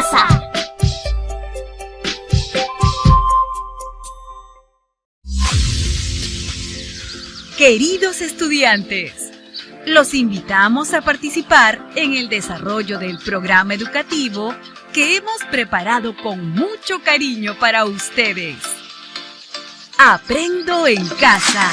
casa. Queridos estudiantes, los invitamos a participar en el desarrollo del programa educativo que hemos preparado con mucho cariño para ustedes. Aprendo en casa.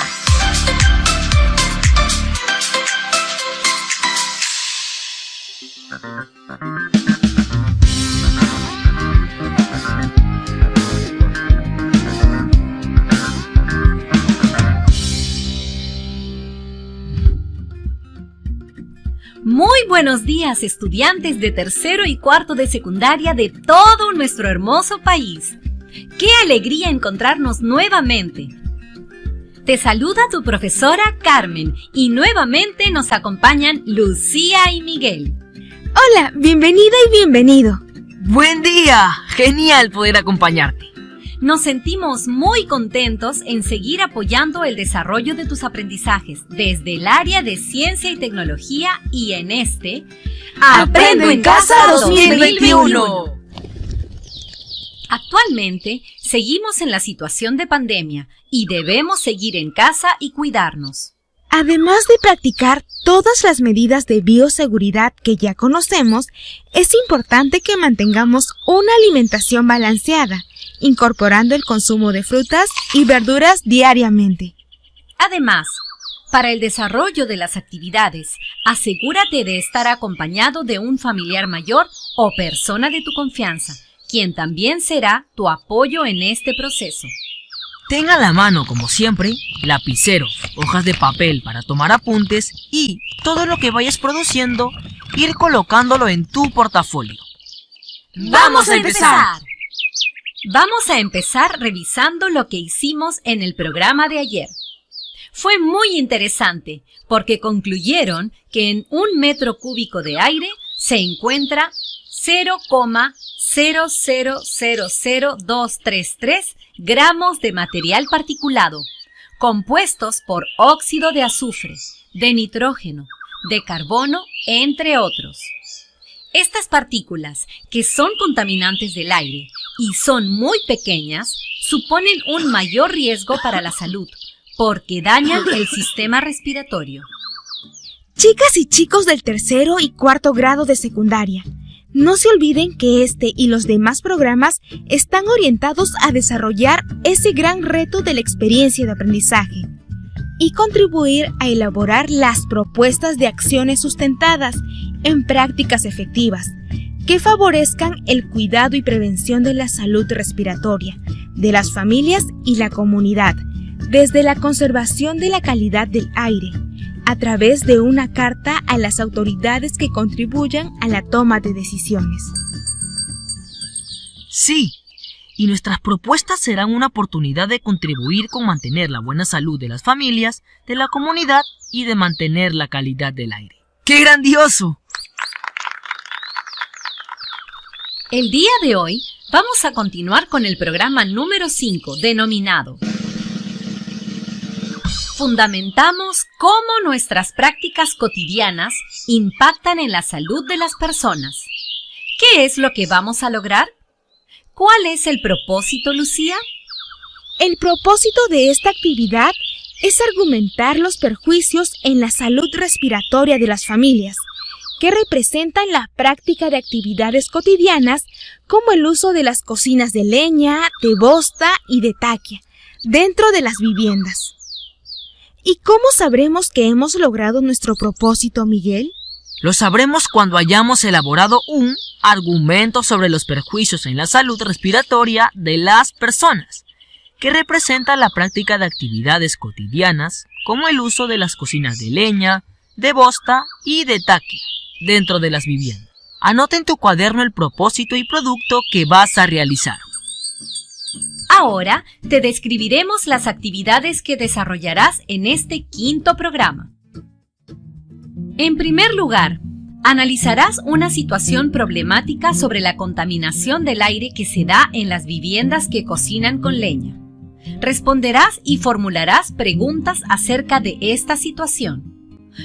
Muy buenos días, estudiantes de tercero y cuarto de secundaria de todo nuestro hermoso país. ¡Qué alegría encontrarnos nuevamente! Te saluda tu profesora Carmen y nuevamente nos acompañan Lucía y Miguel. Hola, bienvenida y bienvenido. ¡Buen día! Genial poder acompañarte. Nos sentimos muy contentos en seguir apoyando el desarrollo de tus aprendizajes desde el área de ciencia y tecnología y en este ¡Aprendo en Casa 2021! Actualmente seguimos en la situación de pandemia y debemos seguir en casa y cuidarnos. Además de practicar todas las medidas de bioseguridad que ya conocemos, es importante que mantengamos una alimentación balanceada, incorporando el consumo de frutas y verduras diariamente. Además, para el desarrollo de las actividades, asegúrate de estar acompañado de un familiar mayor o persona de tu confianza, quien también será tu apoyo en este proceso. Ten a la mano, como siempre, lapicero, hojas de papel para tomar apuntes y todo lo que vayas produciendo, ir colocándolo en tu portafolio. ¡Vamos a empezar! Vamos a empezar revisando lo que hicimos en el programa de ayer. Fue muy interesante porque concluyeron que en 1 metro cúbico de aire se encuentra 0,0000233 gramos de material particulado, compuestos por óxido de azufre, de nitrógeno, de carbono, entre otros. Estas partículas, que son contaminantes del aire y son muy pequeñas, suponen un mayor riesgo para la salud, porque dañan el sistema respiratorio. Chicas y chicos del tercero y cuarto grado de secundaria, no se olviden que este y los demás programas están orientados a desarrollar ese gran reto de la experiencia de aprendizaje y contribuir a elaborar las propuestas de acciones sustentadas en prácticas efectivas que favorezcan el cuidado y prevención de la salud respiratoria de las familias y la comunidad, desde la conservación de la calidad del aire, a través de una carta a las autoridades que contribuyan a la toma de decisiones. Sí, y nuestras propuestas serán una oportunidad de contribuir con mantener la buena salud de las familias, de la comunidad y de mantener la calidad del aire. ¡Qué grandioso! El día de hoy vamos a continuar con el programa número 5, denominado Fundamentamos cómo nuestras prácticas cotidianas impactan en la salud de las personas. ¿Qué es lo que vamos a lograr? ¿Cuál es el propósito, Lucía? El propósito de esta actividad es argumentar los perjuicios en la salud respiratoria de las familias, que representan la práctica de actividades cotidianas como el uso de las cocinas de leña, de bosta y de taquia dentro de las viviendas. ¿Y cómo sabremos que hemos logrado nuestro propósito, Miguel? Lo sabremos cuando hayamos elaborado un argumento sobre los perjuicios en la salud respiratoria de las personas, que representa la práctica de actividades cotidianas como el uso de las cocinas de leña, de bosta y de taquia dentro de las viviendas. Anota en tu cuaderno el propósito y producto que vas a realizar. Ahora te describiremos las actividades que desarrollarás en este quinto programa. En primer lugar, analizarás una situación problemática sobre la contaminación del aire que se da en las viviendas que cocinan con leña. Responderás y formularás preguntas acerca de esta situación.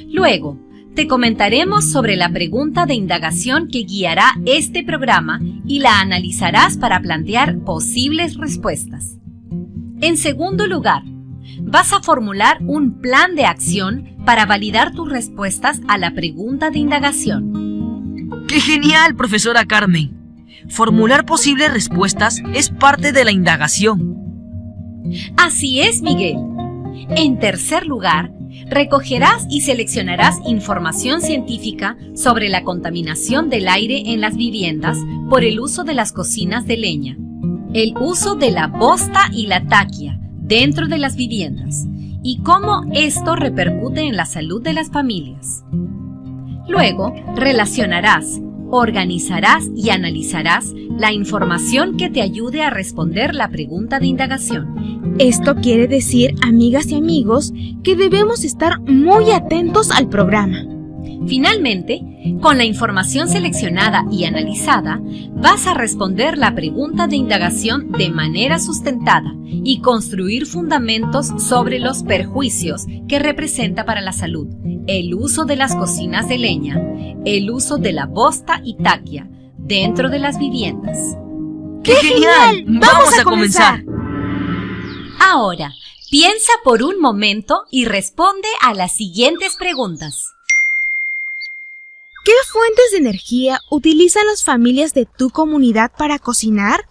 Luego, te comentaremos sobre la pregunta de indagación que guiará este programa y la analizarás para plantear posibles respuestas. En segundo lugar, vas a formular un plan de acción para validar tus respuestas a la pregunta de indagación. ¡Qué genial, profesora Carmen! Formular posibles respuestas es parte de la indagación. Así es, Miguel. En tercer lugar, recogerás y seleccionarás información científica sobre la contaminación del aire en las viviendas por el uso de las cocinas de leña, el uso de la bosta y la taquia dentro de las viviendas y cómo esto repercute en la salud de las familias. Luego, relacionarás, organizarás y analizarás la información que te ayude a responder la pregunta de indagación. Esto quiere decir, amigas y amigos, que debemos estar muy atentos al programa. Finalmente, con la información seleccionada y analizada, vas a responder la pregunta de indagación de manera sustentada y construir fundamentos sobre los perjuicios que representa para la salud el uso de las cocinas de leña, el uso de la bosta y taquia dentro de las viviendas. ¡Qué genial! ¡Vamos a comenzar! Ahora, piensa por un momento y responde a las siguientes preguntas. ¿Qué fuentes de energía utilizan las familias de tu comunidad para cocinar?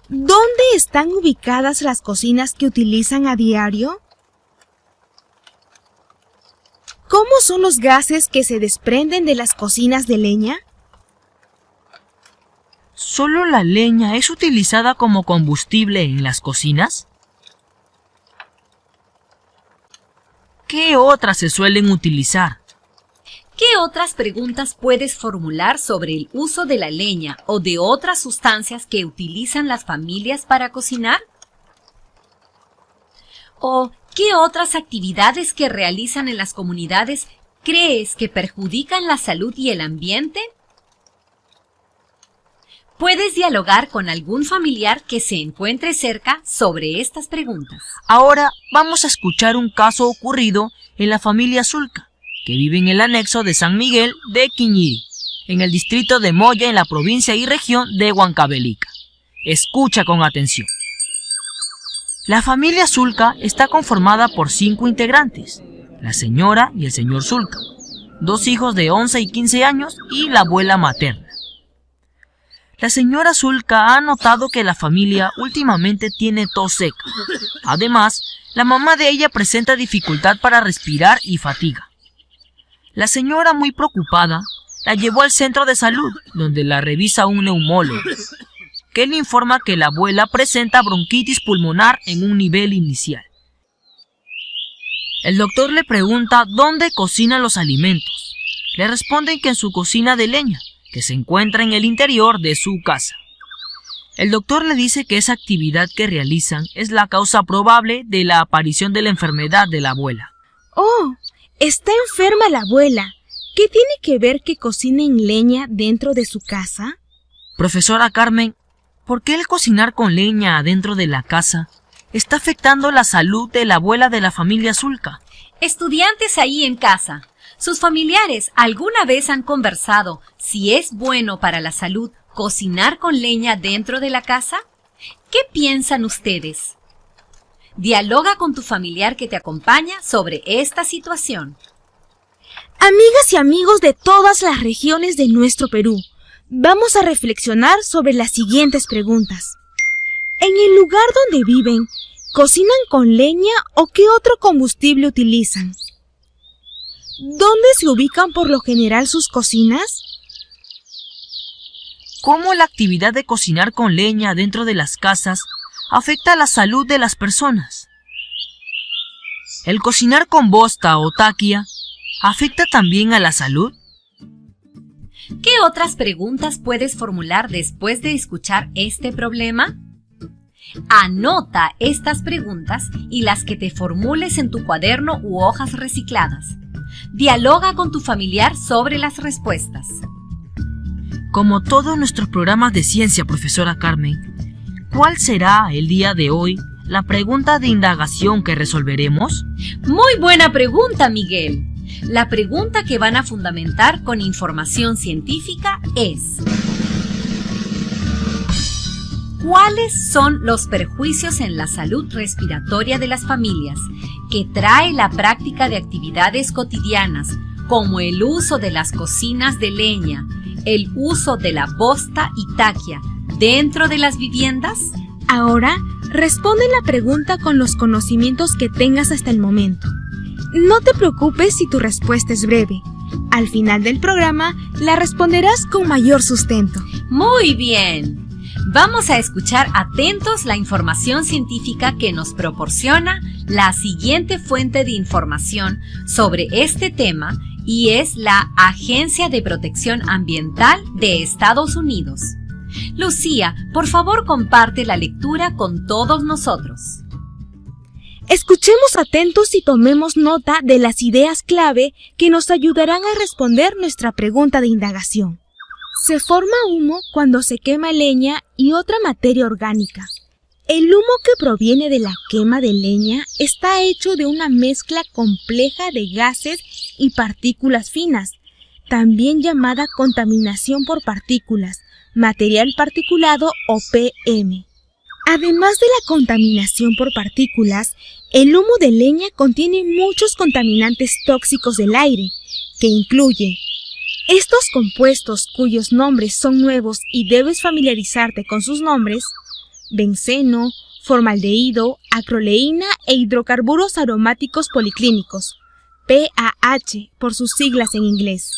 ¿Dónde están ubicadas las cocinas que utilizan a diario? ¿Cómo son los gases que se desprenden de las cocinas de leña? ¿Solo la leña es utilizada como combustible en las cocinas? ¿Qué otras se suelen utilizar? ¿Qué otras preguntas puedes formular sobre el uso de la leña o de otras sustancias que utilizan las familias para cocinar? ¿O qué otras actividades que realizan en las comunidades crees que perjudican la salud y el ambiente? Puedes dialogar con algún familiar que se encuentre cerca sobre estas preguntas. Ahora vamos a escuchar un caso ocurrido en la familia Zulca, que vive en el anexo de San Miguel de Quiñiri, en el distrito de Moya, en la provincia y región de Huancavelica. Escucha con atención. La familia Zulca está conformada por 5 integrantes, la señora y el señor Zulca, 2 hijos de 11 y 15 años y la abuela materna. La señora Zulca ha notado que la familia últimamente tiene tos seca. Además, la mamá de ella presenta dificultad para respirar y fatiga. La señora, muy preocupada, la llevó al centro de salud, donde la revisa un neumólogo, que le informa que la abuela presenta bronquitis pulmonar en un nivel inicial. El doctor le pregunta dónde cocina los alimentos. Le responden que en su cocina de leña, que se encuentra en el interior de su casa. El doctor le dice que esa actividad que realizan es la causa probable de la aparición de la enfermedad de la abuela. ¡Oh! Está enferma la abuela. ¿Qué tiene que ver que cocine en leña dentro de su casa? Profesora Carmen, ¿por qué el cocinar con leña adentro de la casa está afectando la salud de la abuela de la familia Zulca? Estudiantes ahí en casa, ¿sus familiares alguna vez han conversado si es bueno para la salud cocinar con leña dentro de la casa? ¿Qué piensan ustedes? Dialoga con tu familiar que te acompaña sobre esta situación. Amigas y amigos de todas las regiones de nuestro Perú, vamos a reflexionar sobre las siguientes preguntas. En el lugar donde viven, ¿cocinan con leña o qué otro combustible utilizan? ¿Dónde se ubican por lo general sus cocinas? ¿Cómo la actividad de cocinar con leña dentro de las casas afecta la salud de las personas? ¿El cocinar con bosta o taquia afecta también a la salud? ¿Qué otras preguntas puedes formular después de escuchar este problema? Anota estas preguntas y las que te formules en tu cuaderno u hojas recicladas. Dialoga con tu familiar sobre las respuestas. Como todos nuestros programas de ciencia, profesora Carmen, ¿cuál será el día de hoy la pregunta de indagación que resolveremos? Muy buena pregunta, Miguel. La pregunta que van a fundamentar con información científica es: ¿cuáles son los perjuicios en la salud respiratoria de las familias que trae la práctica de actividades cotidianas como el uso de las cocinas de leña, el uso de la bosta y taquia dentro de las viviendas? Ahora, responde la pregunta con los conocimientos que tengas hasta el momento. No te preocupes si tu respuesta es breve. Al final del programa, la responderás con mayor sustento. Muy bien. Vamos a escuchar atentos la información científica que nos proporciona la siguiente fuente de información sobre este tema, y es la Agencia de Protección Ambiental de Estados Unidos. Lucía, por favor, comparte la lectura con todos nosotros. Escuchemos atentos y tomemos nota de las ideas clave que nos ayudarán a responder nuestra pregunta de indagación. Se forma humo cuando se quema leña y otra materia orgánica. El humo que proviene de la quema de leña está hecho de una mezcla compleja de gases y partículas finas, también llamada contaminación por partículas, material particulado o PM. Además de la contaminación por partículas, el humo de leña contiene muchos contaminantes tóxicos del aire, que incluye estos compuestos cuyos nombres son nuevos y debes familiarizarte con sus nombres: benceno, formaldehído, acroleína e hidrocarburos aromáticos policlínicos, PAH por sus siglas en inglés.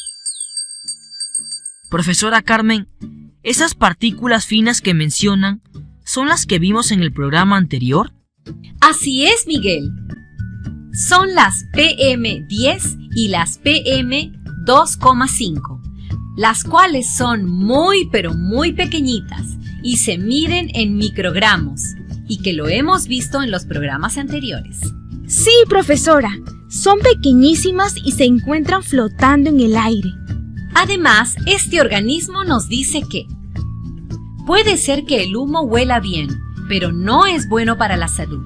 Profesora Carmen, ¿esas partículas finas que mencionan son las que vimos en el programa anterior? Así es, Miguel. Son las PM10 y las PM2,5, las cuales son muy pero muy pequeñitas y se miden en microgramos, y que lo hemos visto en los programas anteriores. Sí, profesora, son pequeñísimas y se encuentran flotando en el aire. Además, este organismo nos dice que puede ser que el humo huela bien, pero no es bueno para la salud.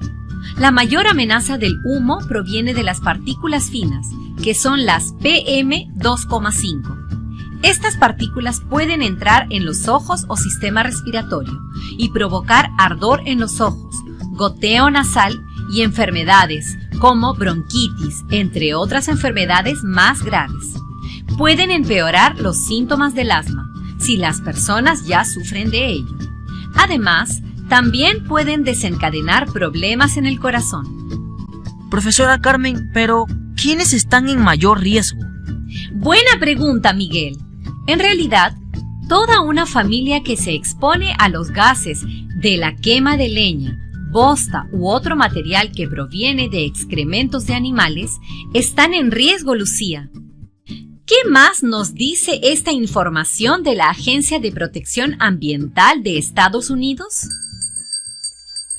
La mayor amenaza del humo proviene de las partículas finas, que son las PM2,5. Estas partículas pueden entrar en los ojos o sistema respiratorio y provocar ardor en los ojos, goteo nasal y enfermedades como bronquitis, entre otras enfermedades más graves. Pueden empeorar los síntomas del asma si las personas ya sufren de ello. Además, también pueden desencadenar problemas en el corazón. Profesora Carmen, pero ¿quiénes están en mayor riesgo? Buena pregunta, Miguel. En realidad, toda una familia que se expone a los gases de la quema de leña, bosta u otro material que proviene de excrementos de animales están en riesgo, Lucía. ¿Qué más nos dice esta información de la Agencia de Protección Ambiental de Estados Unidos?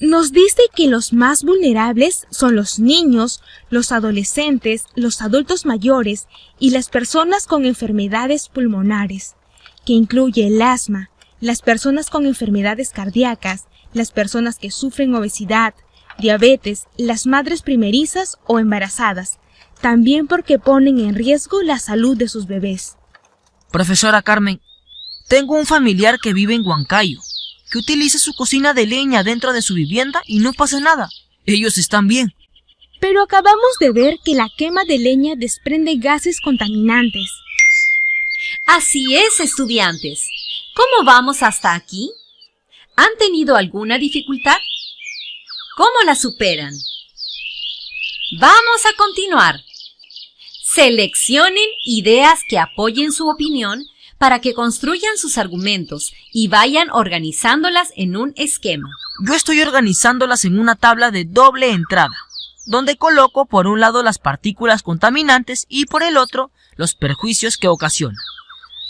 Nos dice que los más vulnerables son los niños, los adolescentes, los adultos mayores y las personas con enfermedades pulmonares, que incluye el asma, las personas con enfermedades cardíacas, las personas que sufren obesidad, diabetes, las madres primerizas o embarazadas, también porque ponen en riesgo la salud de sus bebés. Profesora Carmen, tengo un familiar que vive en Huancayo, que utiliza su cocina de leña dentro de su vivienda y no pasa nada. Ellos están bien. Pero acabamos de ver que la quema de leña desprende gases contaminantes. Así es, estudiantes. ¿Cómo vamos hasta aquí? ¿Han tenido alguna dificultad? ¿Cómo la superan? Vamos a continuar. Seleccionen ideas que apoyen su opinión para que construyan sus argumentos y vayan organizándolas en un esquema. Yo estoy organizándolas en una tabla de doble entrada, donde coloco por un lado las partículas contaminantes y por el otro los perjuicios que ocasionan.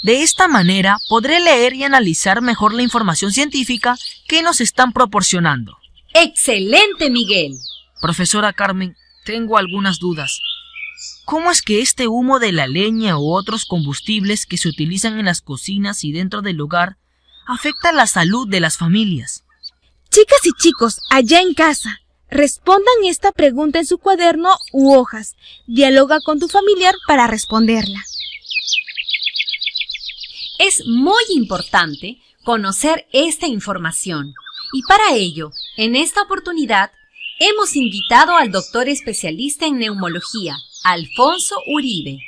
De esta manera podré leer y analizar mejor la información científica que nos están proporcionando. ¡Excelente, Miguel! Profesora Carmen, tengo algunas dudas. ¿Cómo es que este humo de la leña u otros combustibles que se utilizan en las cocinas y dentro del hogar afecta la salud de las familias? Chicas y chicos, allá en casa, Respondan esta pregunta en su cuaderno u hojas. Dialoga con tu familiar para responderla. Es muy importante conocer esta información y para ello, en esta oportunidad, hemos invitado al doctor especialista en neumología, Alfonso Uribe.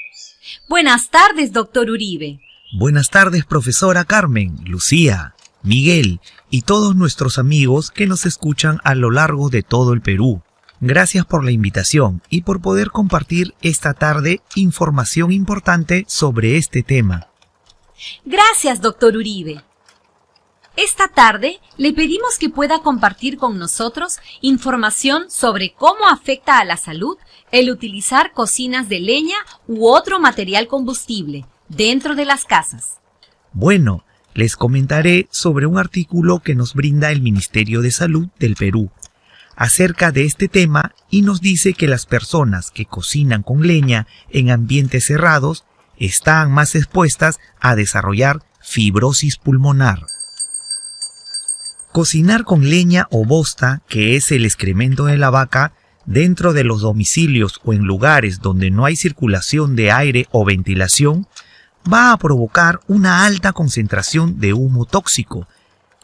Buenas tardes, doctor Uribe. Buenas tardes, profesora Carmen, Lucía, Miguel y todos nuestros amigos que nos escuchan a lo largo de todo el Perú. Gracias por la invitación y por poder compartir esta tarde información importante sobre este tema. Gracias, doctor Uribe. Esta tarde le pedimos que pueda compartir con nosotros información sobre cómo afecta a la salud el utilizar cocinas de leña u otro material combustible dentro de las casas. Bueno, les comentaré sobre un artículo que nos brinda el Ministerio de Salud del Perú acerca de este tema y nos dice que las personas que cocinan con leña en ambientes cerrados están más expuestas a desarrollar fibrosis pulmonar. Cocinar con leña o bosta, que es el excremento de la vaca, dentro de los domicilios o en lugares donde no hay circulación de aire o ventilación, va a provocar una alta concentración de humo tóxico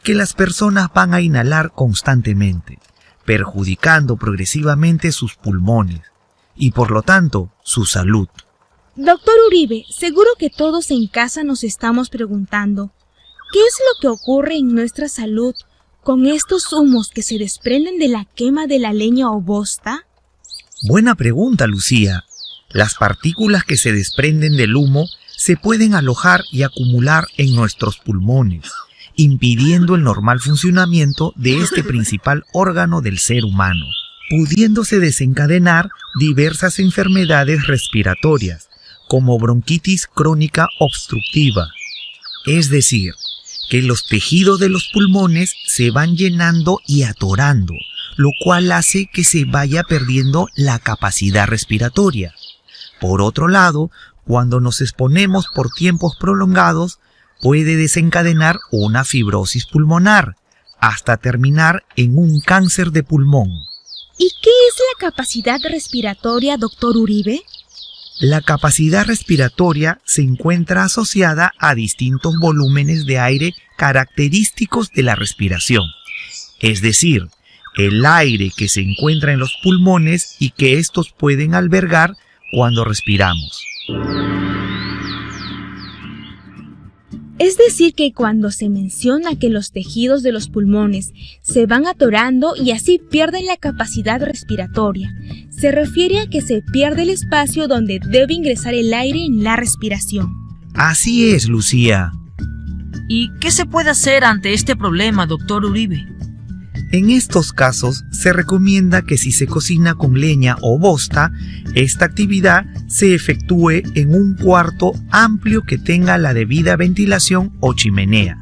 que las personas van a inhalar constantemente, perjudicando progresivamente sus pulmones y por lo tanto su salud. Doctor Uribe, seguro que todos en casa nos estamos preguntando, ¿qué es lo que ocurre en nuestra salud con estos humos que se desprenden de la quema de la leña o bosta? Buena pregunta, Lucía. Las partículas que se desprenden del humo se pueden alojar y acumular en nuestros pulmones, impidiendo el normal funcionamiento de este principal órgano del ser humano, pudiéndose desencadenar diversas enfermedades respiratorias, como bronquitis crónica obstructiva. Es decir, que los tejidos de los pulmones se van llenando y atorando, lo cual hace que se vaya perdiendo la capacidad respiratoria. Por otro lado, cuando nos exponemos por tiempos prolongados, puede desencadenar una fibrosis pulmonar, hasta terminar en un cáncer de pulmón. ¿Y qué es la capacidad respiratoria, doctor Uribe? La capacidad respiratoria se encuentra asociada a distintos volúmenes de aire característicos de la respiración, es decir, el aire que se encuentra en los pulmones y que estos pueden albergar cuando respiramos. Es decir que cuando se menciona que los tejidos de los pulmones se van atorando y así pierden la capacidad respiratoria, se refiere a que se pierde el espacio donde debe ingresar el aire en la respiración. Así es, Lucía. ¿Y qué se puede hacer ante este problema, doctor Uribe? En estos casos, se recomienda que si se cocina con leña o bosta, esta actividad se efectúe en un cuarto amplio que tenga la debida ventilación o chimenea,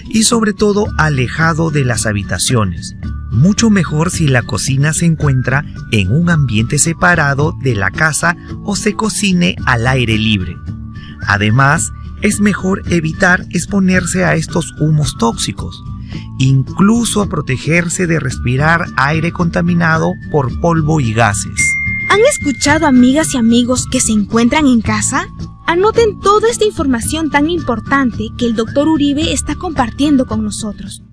y sobre todo alejado de las habitaciones. Mucho mejor si la cocina se encuentra en un ambiente separado de la casa o se cocine al aire libre. Además, es mejor evitar exponerse a estos humos tóxicos, incluso a protegerse de respirar aire contaminado por polvo y gases. ¿Han escuchado, amigas y amigos que se encuentran en casa? Anoten toda esta información tan importante que el doctor Uribe está compartiendo con nosotros.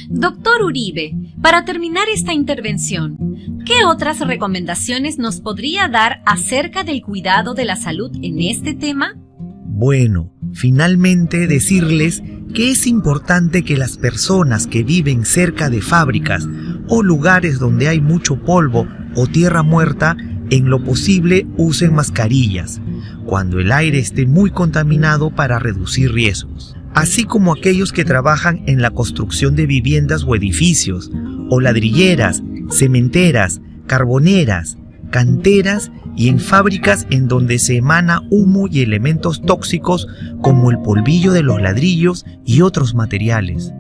Doctor Uribe, para terminar esta intervención, ¿qué otras recomendaciones nos podría dar acerca del cuidado de la salud en este tema? Bueno, finalmente decirles que es importante que las personas que viven cerca de fábricas o lugares donde hay mucho polvo o tierra muerta, en lo posible usen mascarillas cuando el aire esté muy contaminado para reducir riesgos, así como aquellos que trabajan en la construcción de viviendas o edificios, o ladrilleras, cementeras, carboneras, canteras y en fábricas en donde se emana humo y elementos tóxicos como el polvillo de los ladrillos y otros materiales.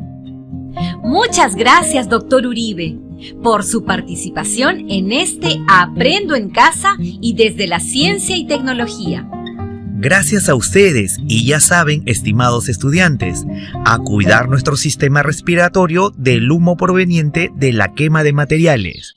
Muchas gracias, doctor Uribe, por su participación en este Aprendo en Casa y desde la Ciencia y Tecnología. Gracias a ustedes, y ya saben, estimados estudiantes, a cuidar nuestro sistema respiratorio del humo proveniente de la quema de materiales.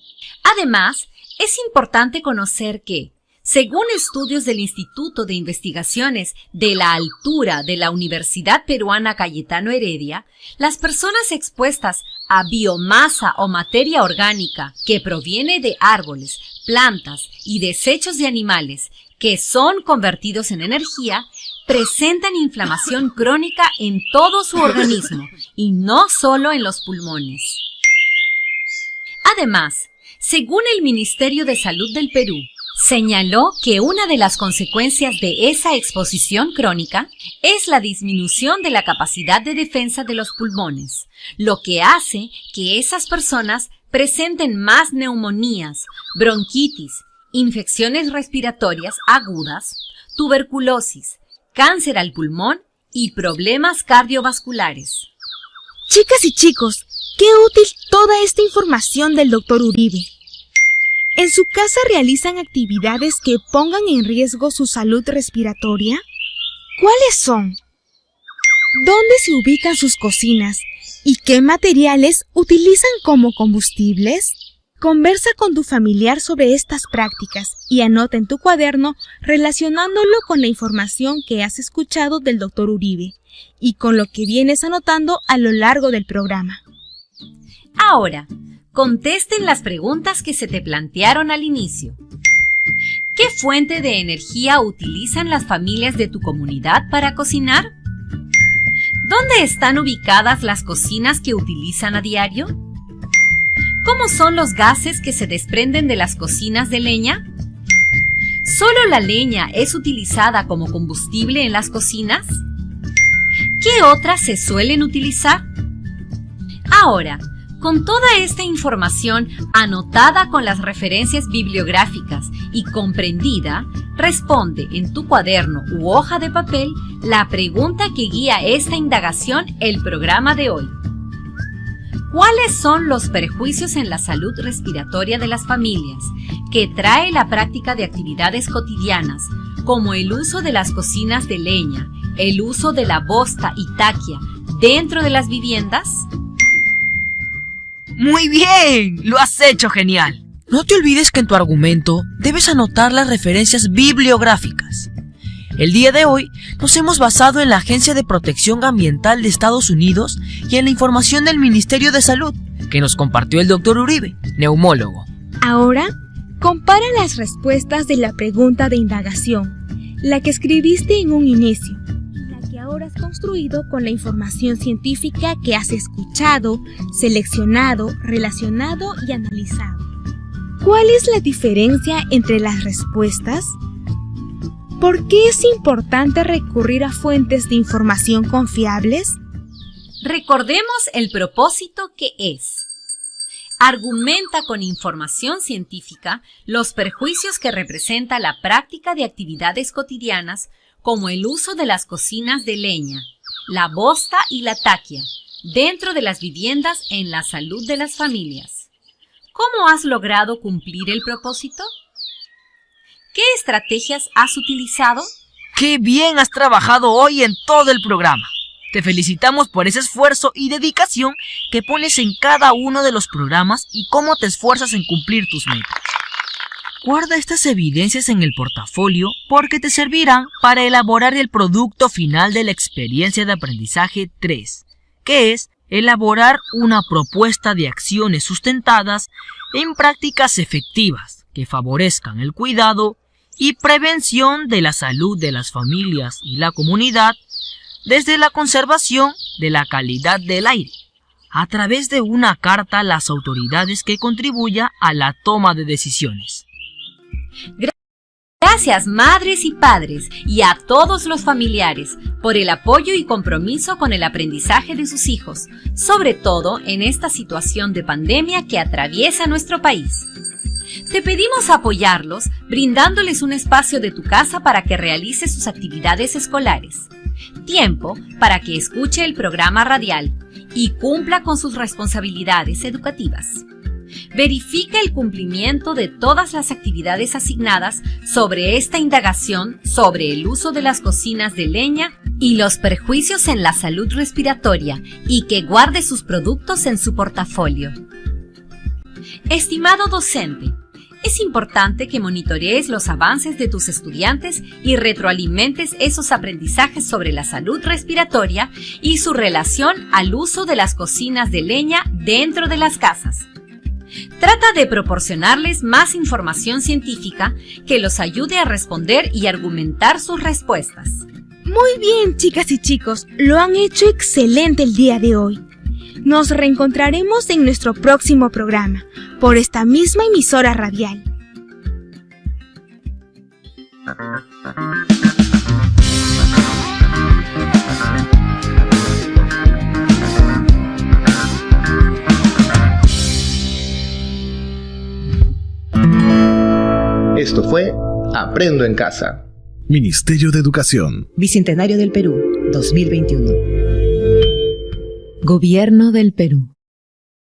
Además, es importante conocer que, según estudios del Instituto de Investigaciones de la Altura de la Universidad Peruana Cayetano Heredia, las personas expuestas a biomasa o materia orgánica que proviene de árboles, plantas y desechos de animales que son convertidos en energía, presentan inflamación crónica en todo su organismo y no solo en los pulmones. Además, según el Ministerio de Salud del Perú, señaló que una de las consecuencias de esa exposición crónica es la disminución de la capacidad de defensa de los pulmones, lo que hace que esas personas presenten más neumonías, bronquitis, infecciones respiratorias agudas, tuberculosis, cáncer al pulmón y problemas cardiovasculares. Chicas y chicos, qué útil toda esta información del Dr. Uribe. ¿En su casa realizan actividades que pongan en riesgo su salud respiratoria? ¿Cuáles son? ¿Dónde se ubican sus cocinas? ¿Y qué materiales utilizan como combustibles? Conversa con tu familiar sobre estas prácticas y anota en tu cuaderno relacionándolo con la información que has escuchado del Dr. Uribe y con lo que vienes anotando a lo largo del programa. Ahora, contesten las preguntas que se te plantearon al inicio. ¿Qué fuente de energía utilizan las familias de tu comunidad para cocinar? ¿Dónde están ubicadas las cocinas que utilizan a diario? ¿Cómo son los gases que se desprenden de las cocinas de leña? ¿Solo la leña es utilizada como combustible en las cocinas? ¿Qué otras se suelen utilizar? Ahora, con toda esta información anotada con las referencias bibliográficas y comprendida, responde en tu cuaderno u hoja de papel la pregunta que guía esta indagación el programa de hoy. ¿Cuáles son los perjuicios en la salud respiratoria de las familias que trae la práctica de actividades cotidianas, como el uso de las cocinas de leña, el uso de la bosta y taquia dentro de las viviendas? ¡Muy bien! ¡Lo has hecho genial! No te olvides que en tu argumento debes anotar las referencias bibliográficas. El día de hoy nos hemos basado en la Agencia de Protección Ambiental de Estados Unidos y en la información del Ministerio de Salud que nos compartió el Dr. Uribe, neumólogo. Ahora, compara las respuestas de la pregunta de indagación, la que escribiste en un inicio, y la que ahora has construido con la información científica que has escuchado, seleccionado, relacionado y analizado. ¿Cuál es la diferencia entre las respuestas? ¿Por qué es importante recurrir a fuentes de información confiables? Recordemos el propósito que es. Argumenta con información científica los perjuicios que representa la práctica de actividades cotidianas como el uso de las cocinas de leña, la bosta y la taquia dentro de las viviendas en la salud de las familias. ¿Cómo has logrado cumplir el propósito? ¿Qué estrategias has utilizado? ¡Qué bien has trabajado hoy en todo el programa! Te felicitamos por ese esfuerzo y dedicación que pones en cada uno de los programas y cómo te esfuerzas en cumplir tus metas. Guarda estas evidencias en el portafolio porque te servirán para elaborar el producto final de la experiencia de aprendizaje 3, que es elaborar una propuesta de acciones sustentadas en prácticas efectivas que favorezcan el cuidado y prevención de la salud de las familias y la comunidad desde la conservación de la calidad del aire, a través de una carta a las autoridades que contribuya a la toma de decisiones. Gracias, madres y padres, y a todos los familiares, por el apoyo y compromiso con el aprendizaje de sus hijos, sobre todo en esta situación de pandemia que atraviesa nuestro país. Te pedimos apoyarlos brindándoles un espacio de tu casa para que realice sus actividades escolares, tiempo para que escuche el programa radial y cumpla con sus responsabilidades educativas. verifica el cumplimiento de todas las actividades asignadas sobre esta indagación sobre el uso de las cocinas de leña y los perjuicios en la salud respiratoria y que guarde sus productos en su portafolio. Estimado docente, es importante que monitorees los avances de tus estudiantes y retroalimentes esos aprendizajes sobre la salud respiratoria y su relación al uso de las cocinas de leña dentro de las casas. Trata de proporcionarles más información científica que los ayude a responder y argumentar sus respuestas. Muy bien, chicas y chicos, lo han hecho excelente el día de hoy. Nos reencontraremos en nuestro próximo programa, por esta misma emisora radial. Esto fue Aprendo en Casa. Ministerio de Educación. Bicentenario del Perú, 2021. Gobierno del Perú.